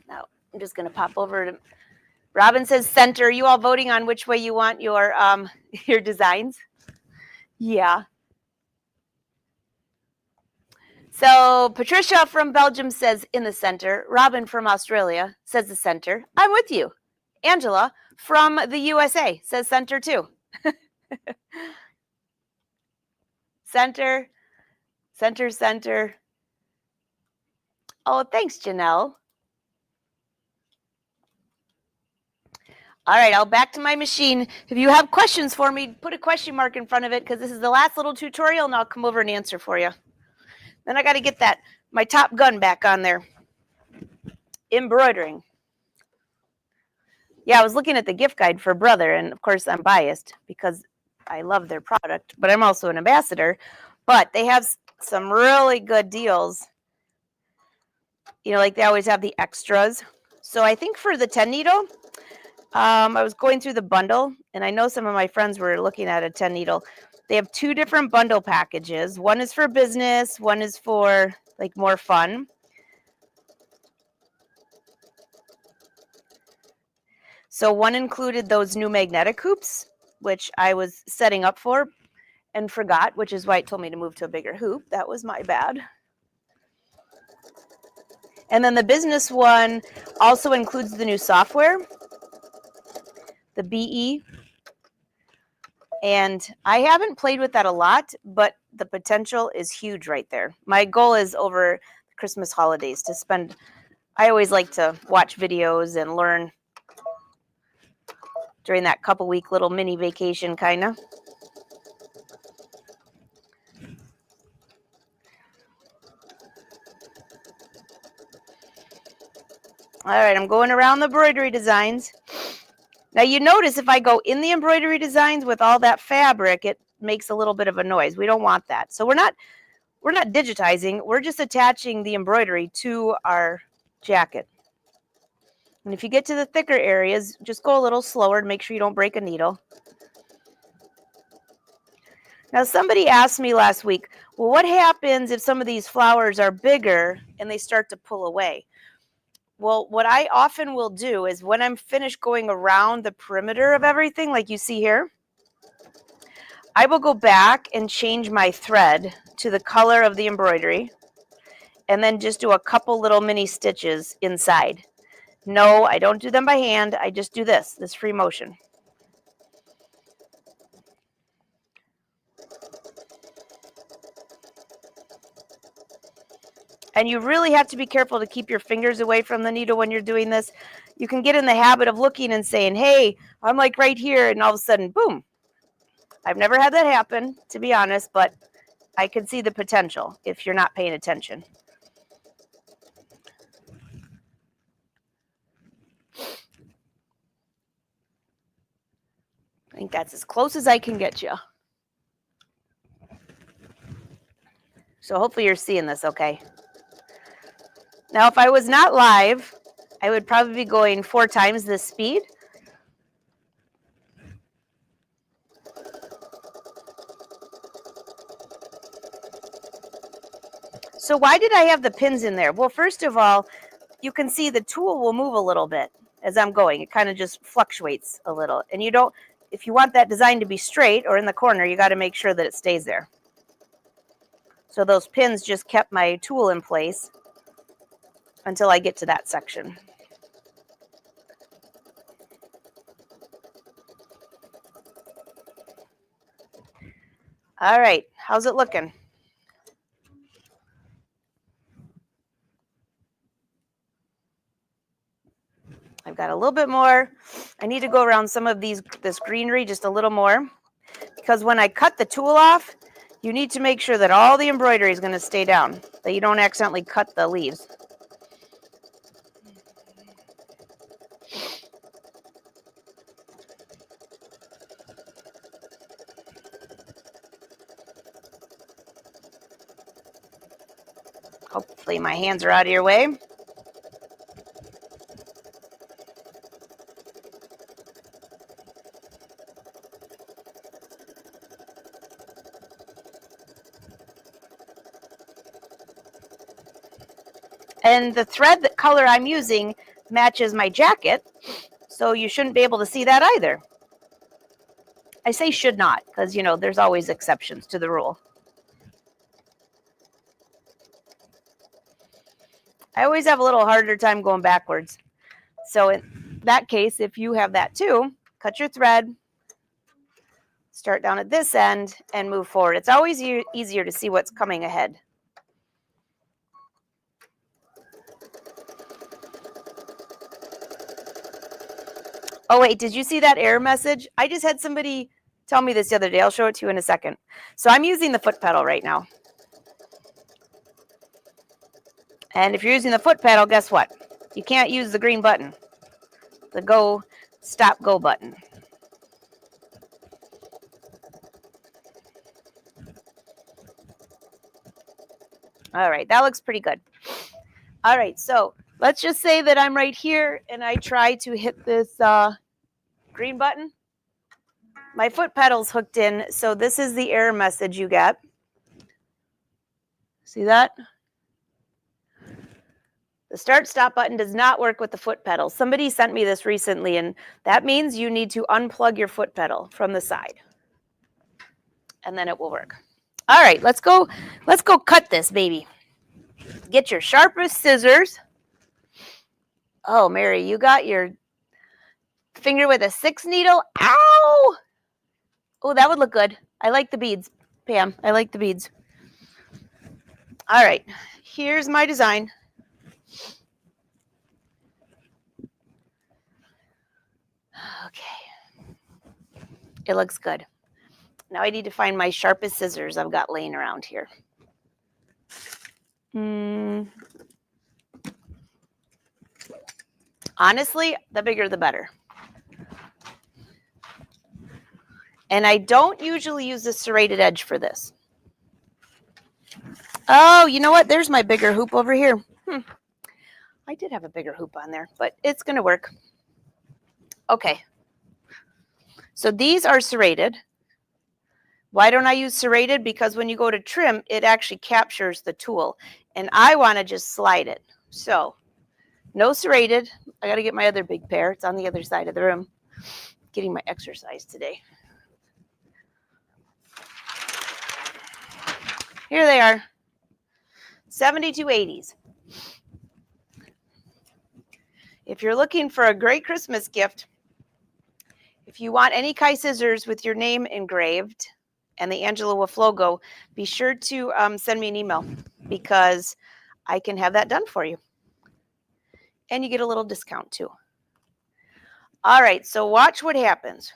S1: Now I'm just going to pop over to Robin says center. Are you all voting on which way you want your designs? Yeah. So Patricia from Belgium says in the center. Robin from Australia says the center. I'm with you. Angela from the USA says center too. Center, center, center. Oh, thanks, Janelle. All right, I'll back to my machine. If you have questions for me, put a question mark in front of it because this is the last little tutorial and I'll come over and answer for you. Then I got to get my Top Gun back on there. Embroidering. Yeah, I was looking at the gift guide for Brother, and of course I'm biased because I love their product, but I'm also an ambassador. But they have some really good deals. You know, like they always have the extras. So I think for the 10 needle, I was going through the bundle, and I know some of my friends were looking at a 10 needle. They have two different bundle packages. One is for business, one is for like more fun. So one included those new magnetic hoops, which I was setting up for and forgot, which is why it told me to move to a bigger hoop. That was my bad. And then the business one also includes the new software, the BE. And I haven't played with that a lot, but the potential is huge right there. My goal is over the Christmas holidays to spend, I always like to watch videos and learn during that couple week little mini vacation kind of. All right, I'm going around the embroidery designs. Now you notice if I go in the embroidery designs with all that fabric, it makes a little bit of a noise. We don't want that. So we're not digitizing, we're just attaching the embroidery to our jacket. And if you get to the thicker areas, just go a little slower to make sure you don't break a needle. Now somebody asked me last week, well, what happens if some of these flowers are bigger and they start to pull away? Well, what I often will do is when I'm finished going around the perimeter of everything, like you see here, I will go back and change my thread to the color of the embroidery and then just do a couple little mini stitches inside. No, I don't do them by hand. I just do this free motion. And you really have to be careful to keep your fingers away from the needle when you're doing this. You can get in the habit of looking and saying, hey, I'm like right here, and all of a sudden, boom. I've never had that happen, to be honest, but I can see the potential if you're not paying attention. I think that's as close as I can get you. So hopefully you're seeing this okay. Now, if I was not live, I would probably be going 4 times the speed. So why did I have the pins in there? Well, first of all, you can see the tool will move a little bit as I'm going. It kind of just fluctuates a little. And you don't, if you want that design to be straight or in the corner, you got to make sure that it stays there. So those pins just kept my tool in place until I get to that section. All right, how's it looking? I've got a little bit more. I need to go around some of this greenery just a little more, because when I cut the tool off, you need to make sure that all the embroidery is going to stay down, that you don't accidentally cut the leaves. Hopefully my hands are out of your way. And the thread color I'm using matches my jacket, so you shouldn't be able to see that either. I say should not, because, you know, there's always exceptions to the rule. I always have a little harder time going backwards. So in that case, if you have that too, cut your thread, start down at this end, and move forward. It's always easier to see what's coming ahead. Oh, wait, did you see that error message? I just had somebody tell me this the other day. I'll show it to you in a second. So I'm using the foot pedal right now. And if you're using the foot pedal, guess what? You can't use the green button, the stop go button. All right, that looks pretty good. All right, so let's just say that I'm right here and I try to hit this green button. My foot pedal's hooked in, so this is the error message you get. See that? The start-stop button does not work with the foot pedal. Somebody sent me this recently, and that means you need to unplug your foot pedal from the side, and then it will work. All right, let's go cut this baby. Get your sharpest scissors. Oh, Mary, you got your finger with a 6 needle. Ow! Oh, that would look good. I like the beads, Pam. I like the beads. All right, here's my design. Okay, it looks good. Now I need to find my sharpest scissors I've got laying around here. Honestly, the bigger the better. And I don't usually use the serrated edge for this. Oh, you know what? There's my bigger hoop over here. I did have a bigger hoop on there, but it's going to work. Okay. So these are serrated. Why don't I use serrated? Because when you go to trim, it actually captures the tool. And I want to just slide it. So no serrated. I got to get my other big pair. It's on the other side of the room. Getting my exercise today. Here they are. 7280s. If you're looking for a great Christmas gift, if you want any Kai scissors with your name engraved and the Angela Wolf logo, be sure to send me an email, because I can have that done for you. And you get a little discount too. All right, so watch what happens.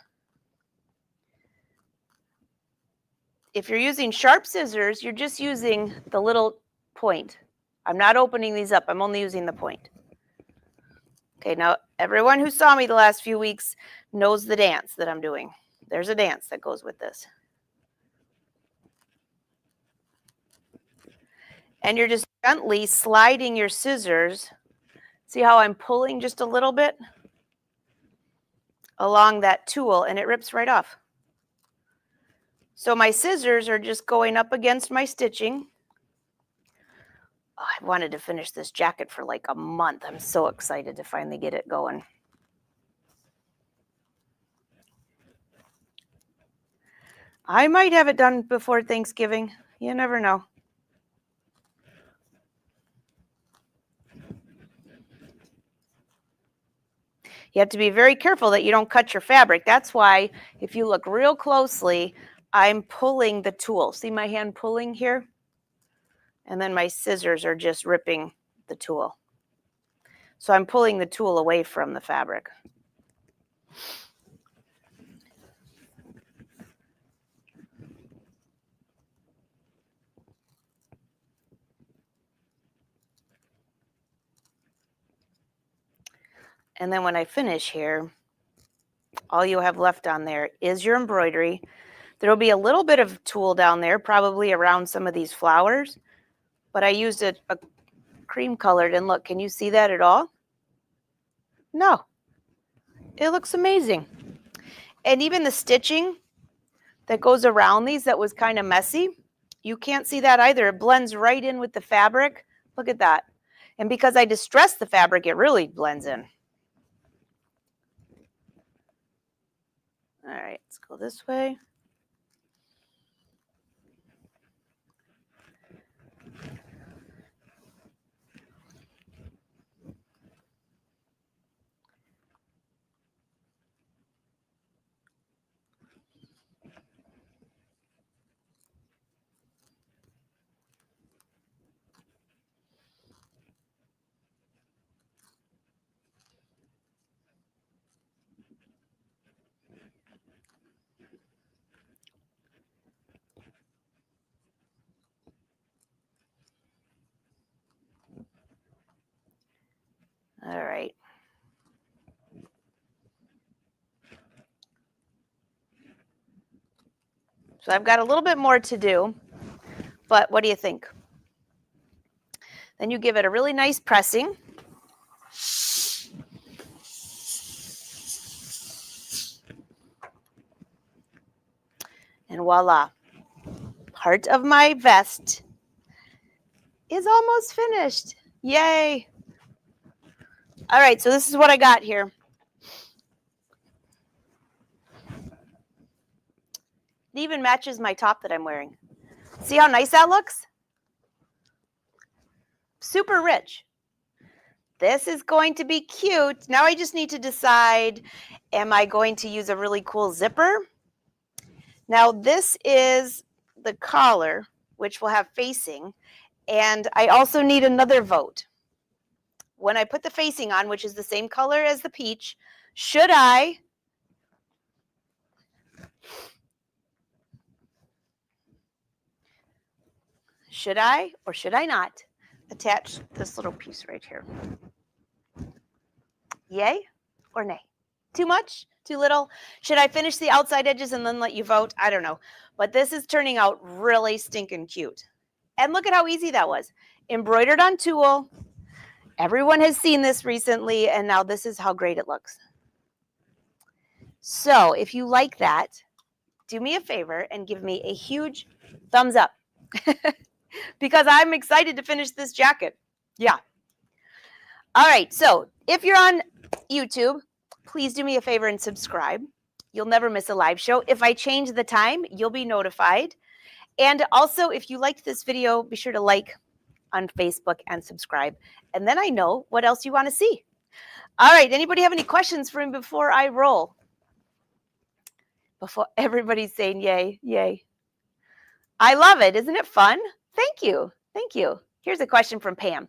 S1: If you're using sharp scissors, you're just using the little point. I'm not opening these up. I'm only using the point. Okay, now everyone who saw me the last few weeks knows the dance that I'm doing. There's a dance that goes with this. And you're just gently sliding your scissors. See how I'm pulling just a little bit along that tool, and it rips right off. So my scissors are just going up against my stitching, Oh, I wanted to finish this jacket for like a month. I'm so excited to finally get it going. I might have it done before Thanksgiving. You never know. You have to be very careful that you don't cut your fabric. That's why if you look real closely, I'm pulling the tool. See my hand pulling here? And then my scissors are just ripping the tool. So I'm pulling the tool away from the fabric. And then when I finish here, all you have left on there is your embroidery. There will be a little bit of tulle down there, probably around some of these flowers, but I used a cream colored, and look, can you see that at all? No, it looks amazing. And even the stitching that goes around these that was kind of messy, you can't see that either. It blends right in with the fabric. Look at that. And because I distressed the fabric, it really blends in. All right, let's go this way. All right. So I've got a little bit more to do, but what do you think? Then you give it a really nice pressing. And voila, part of my vest is almost finished. Yay. All right, so this is what I got here. It even matches my top that I'm wearing. See how nice that looks? Super rich. This is going to be cute. Now I just need to decide, am I going to use a really cool zipper? Now this is the collar, which will have facing, and I also need another vote. When I put the facing on, which is the same color as the peach, should I or should I not attach this little piece right here? Yay or nay? Too much? Too little? Should I finish the outside edges and then let you vote? I don't know. But this is turning out really stinking cute. And look at how easy that was. Embroidered on tulle. Everyone has seen this recently, and now this is how great it looks. So if you like that, do me a favor and give me a huge thumbs up because I'm excited to finish this jacket. Yeah. All right. So if you're on YouTube, please do me a favor and subscribe. You'll never miss a live show. If I change the time, you'll be notified. And also, if you liked this video, be sure to like on Facebook and subscribe. And then I know what else you want to see. All right. Anybody have any questions for me before I roll? Before everybody's saying yay, yay. I love it. Isn't it fun? Thank you. Thank you. Here's a question from Pam.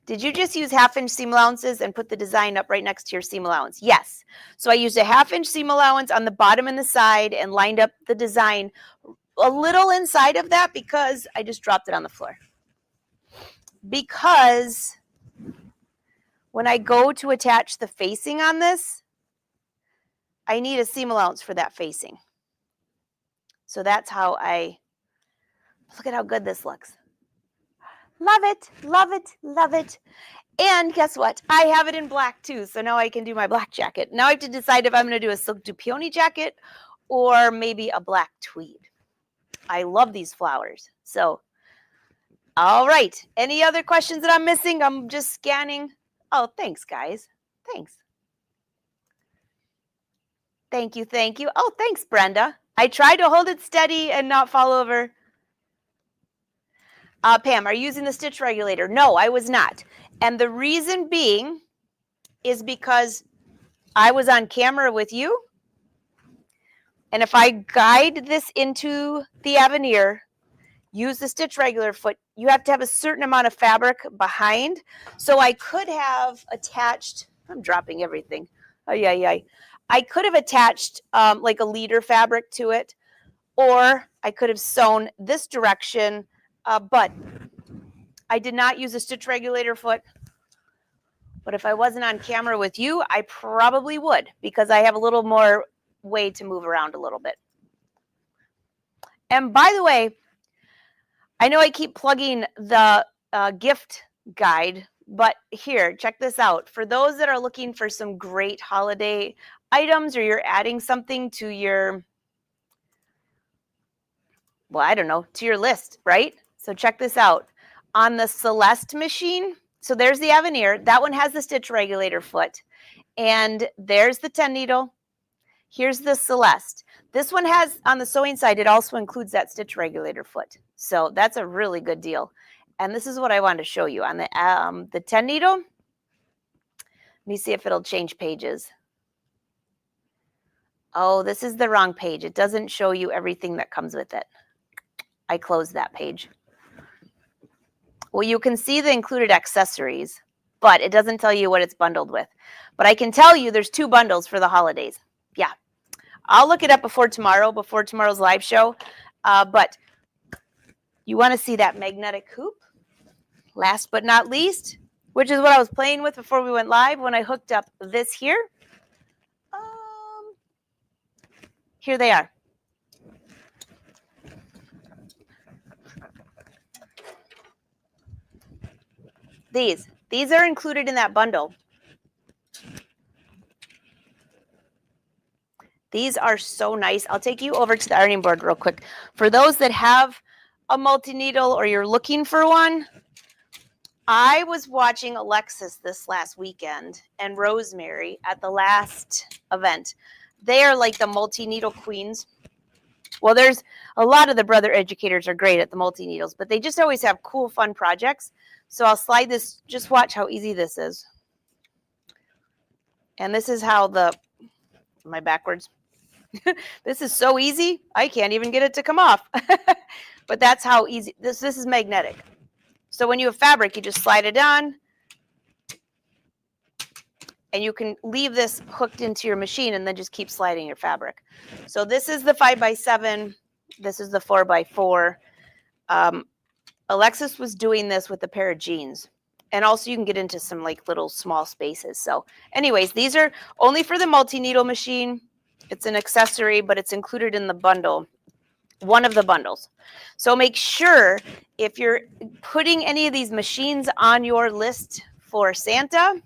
S1: Did you just use 1/2-inch seam allowances and put the design up right next to your seam allowance? Yes. So I used a 1/2-inch seam allowance on the bottom and the side and lined up the design a little inside of that because I just dropped it on the floor. Because when I go to attach the facing on this, I need a seam allowance for that facing. So that's how I, look at how good this looks. Love it, love it, love it. And guess what? I have it in black too. So now I can do my black jacket. Now I have to decide if I'm going to do a silk dupioni jacket or maybe a black tweed. I love these flowers. So All right. Any other questions that I'm missing? I'm just scanning. Oh, thanks, guys. Thanks. Thank you. Thank you. Oh, thanks, Brenda. I tried to hold it steady and not fall over. Pam, are you using the stitch regulator? No, I was not. And the reason being is because I was on camera with you. And if I guide this into the Avenir, use the stitch regulator foot, you have to have a certain amount of fabric behind. So I could have attached, I'm dropping everything. Oh, yeah. I could have attached like a leader fabric to it, or I could have sewn this direction, but I did not use a stitch regulator foot. But if I wasn't on camera with you, I probably would, because I have a little more way to move around a little bit. And by the way, I know I keep plugging the gift guide, but here, check this out. For those that are looking for some great holiday items, or you're adding something to your, well, I don't know, to your list, right? So check this out. On the Celeste machine, so there's the Avenir. That one has the stitch regulator foot. And there's the 10 needle. Here's the Celeste. This one has, on the sewing side, it also includes that stitch regulator foot. So that's a really good deal. And this is what I wanted to show you. On the 10 needle, let me see if it'll change pages. Oh, this is the wrong page. It doesn't show you everything that comes with it. I closed that page. Well, you can see the included accessories, but it doesn't tell you what it's bundled with. But I can tell you there's 2 bundles for the holidays. Yeah. I'll look it up before tomorrow's live show. But you want to see that magnetic hoop. Last but not least, which is what I was playing with before we went live when I hooked up this here. Here they are. These are included in that bundle. These are so nice. I'll take you over to the ironing board real quick. For those that have a multi-needle or you're looking for one, I was watching Alexis this last weekend and Rosemary at the last event. They are like the multi-needle queens. Well, there's a lot of the brother educators are great at the multi-needles, but they just always have cool, fun projects. So I'll slide this, just watch how easy this is. And this is how am I backwards? This is so easy, I can't even get it to come off. But that's how easy, this is magnetic. So when you have fabric, you just slide it on. And you can leave this hooked into your machine and then just keep sliding your fabric. So this is the 5x7. This is the 4x4. Alexis was doing this with a pair of jeans. And also you can get into some like little small spaces. So anyways, these are only for the multi-needle machine. It's an accessory, but it's included in the bundle, one of the bundles. So make sure if you're putting any of these machines on your list for Santa,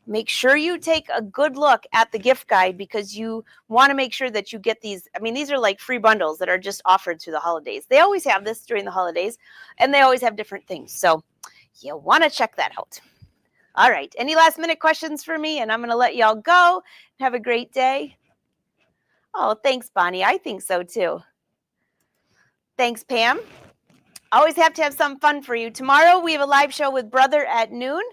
S1: make sure you take a good look at the gift guide, because you want to make sure that you get these. I mean, these are like free bundles that are just offered through the holidays. They always have this during the holidays, and they always have different things. So you want to check that out. All right. Any last minute questions for me? And I'm going to let y'all go. Have a great day. Oh, thanks, Bonnie. I think so too. Thanks, Pam. Always have to have some fun for you. Tomorrow we have a live show with Brother at noon,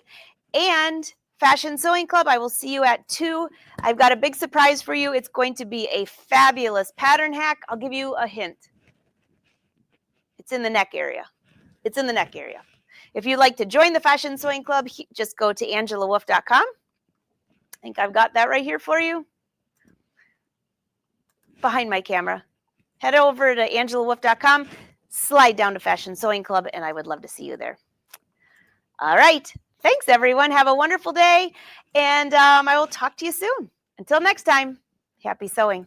S1: and Fashion Sewing Club, I will see you at 2. I've got a big surprise for you. It's going to be a fabulous pattern hack. I'll give you a hint. It's in the neck area. It's in the neck area. If you'd like to join the Fashion Sewing Club, just go to angelawolf.com. I think I've got that right here for you. Behind my camera. Head over to angelawolf.com, slide down to Fashion Sewing Club, and I would love to see you there. All right. Thanks, everyone. Have a wonderful day, and I will talk to you soon. Until next time, happy sewing.